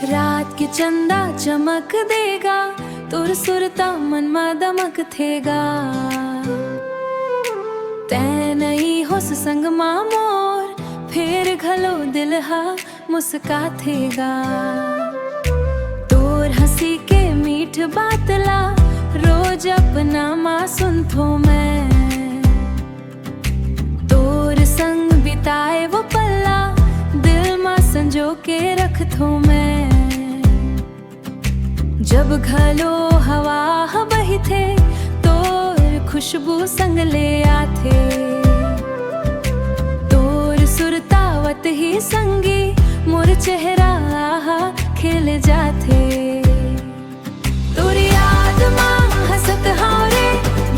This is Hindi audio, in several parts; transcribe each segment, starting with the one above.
रात के चंदा चमक देगा, तुर सुरता मनमा दमक थेगा। तै नहीं होस संग मां मोर, फेर घलो दिल हा मुस्का थेगा। तोर हंसी के मीठ बातला, रोज अपना मां सुनथो मैं। तोर संग बिताए वो पल्ला, दिल मां संजो के रखथो मैं। जब घलो हवा बही थे, तोर खुशबू संग ले आथे। तोर सुरतावत ही संगी, मोर चेहरा आहा खेल जाथे। तोर याद मां हसत हाव रे,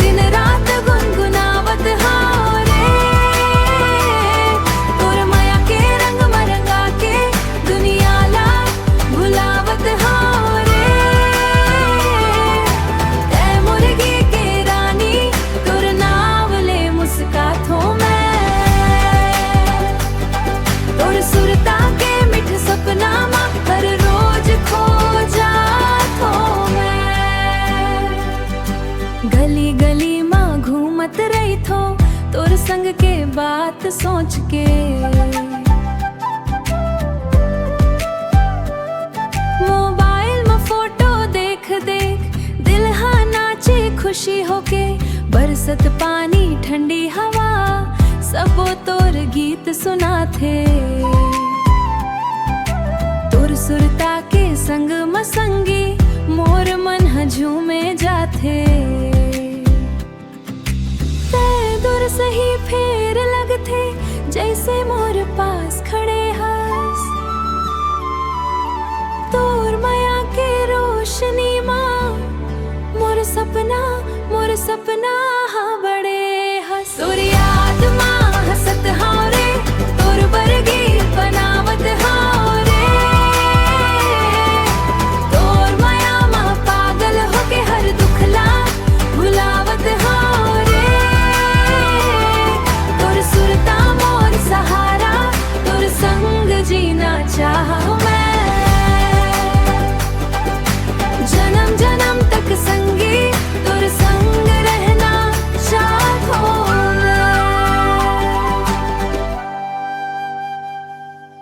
दिन रात गुनगुनावत हाव रे। तोर माया के रंग मरंगा के, दुनिया ला भुलावत हाव रे। तै मुर्गी के रानी, तोर नाव ले मुस्काथो मैं। तोर सुरता के मिठ सपना मां, हर रोज खो जाथो मैं। गली गली मां घूमत रही थो, तोर संग के बात सोच के। मोबाइल में फोटो देख देख, दिल हा नाचे खुशी होके। बरसत पानी ठंडी हवा, सबो तोर गीत सुना थे। तोर सुरता के संग मसंगी, मोर मन ह झूमे जाथे। तै दूर सही फेर लगथे, जैसे मोर पास खड़े हस। तोर माया के रोशनी मां, मोर सपना हा बड़े हस। तोर